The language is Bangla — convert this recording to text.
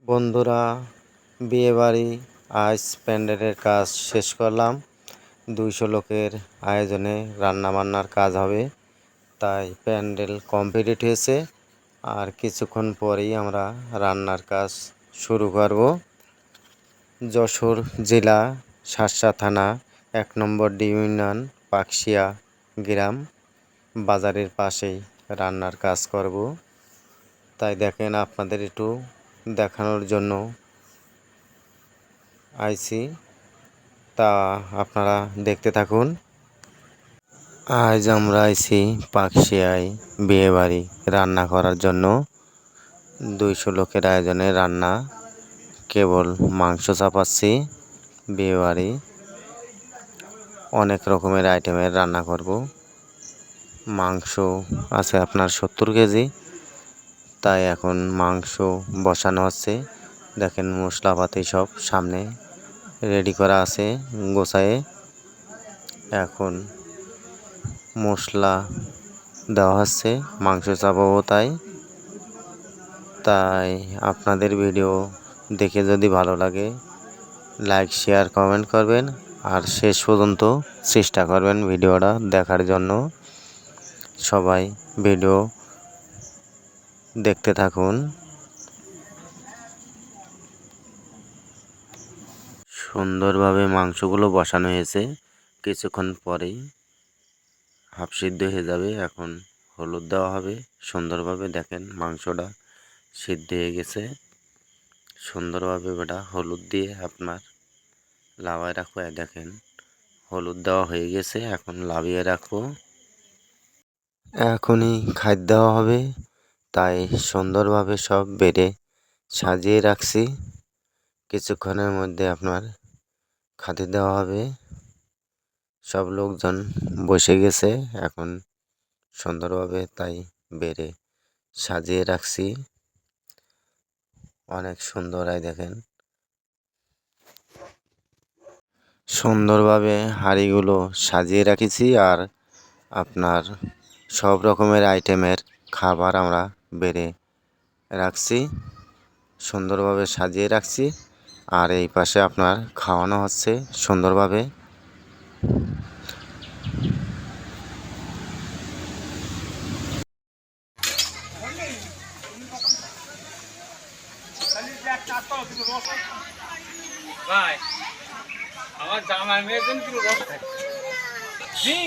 বন্ধুরা, বিয়েবাড়ি আজ প্যান্ডেলের কাজ শেষ করলাম। 200 লোকের আয়োজনে রান্নাবান্নার কাজ হবে, তাই প্যান্ডেল কমপ্লিট হয়েছে। আর কিছুক্ষণ পরেই আমরা রান্নার কাজ শুরু করব। যশোর জেলা শার্শা থানা 1 নম্বর ইউনিয়ন পাকশিয়া গ্রাম বাজারের পাশেই রান্নার কাজ করব। তাই দেখেন, আপনাদের একটু দেখানোর জন্য আইছি, তা আপনারা দেখতে থাকুন। আজ আমরা আইছি পাকশিয়ায় বিয়েবাড়ি রান্না করার জন্য। 200 লোকের আয়োজনে রান্না, কেবল মাংস চাপাচ্ছি। বিয়েবাড়ি অনেক রকমের আইটেমের রান্না করব। মাংস আছে আপনার 70 কেজি, তাই এখন মাংস বসানো হচ্ছে। দেখেন, মশলাপাতি সব সামনে রেডি করা আছে গোছায়ে। এখন মশলা দেওয়া হচ্ছে, মাংস চাপাবো। তাই আপনাদের ভিডিও দেখে যদি ভালো লাগে, লাইক শেয়ার কমেন্ট করবেন, আর শেষ পর্যন্ত চেষ্টা করবেন ভিডিওটা দেখার জন্য। সবাই ভিডিও দেখতে থাকুন। সুন্দরভাবে মাংসগুলো বসানো হয়েছে, কিছুক্ষণ পরেই হাফ সিদ্ধ হয়ে যাবে। এখন হলুদ দেওয়া হবে সুন্দরভাবে। দেখেন, মাংসটা সিদ্ধ হয়ে গেছে সুন্দরভাবে। বেটা হলুদ দিয়ে আপনার লাবায় রাখবো। দেখেন, হলুদ দেওয়া হয়ে গেছে, এখন লাবিয়ে রাখবো। এখনই খাদ্য দেওয়া হবে, তাই সুন্দরভাবে সব বেড়ে সাজিয়ে রাখছি। কিছুক্ষণের মধ্যে আপনার খাদ্য দেওয়া হবে। সব লোকজন বসে গেছে এখন সুন্দরভাবে, তাই বেড়ে সাজিয়ে রাখছি। অনেক সুন্দর হয়, দেখেন সুন্দরভাবে হাঁড়িগুলো সাজিয়ে রাখেছি। আর আপনার সব রকমের আইটেমের খাবার আমরা বেড়ে রাখছি, সুন্দরভাবে সাজিয়ে রাখছি। আর এই পাশে আপনার খাওয়ানো হচ্ছে সুন্দরভাবে। ভাই, আমার জামাই মেয়ের জন্য কি রস থাকে? জি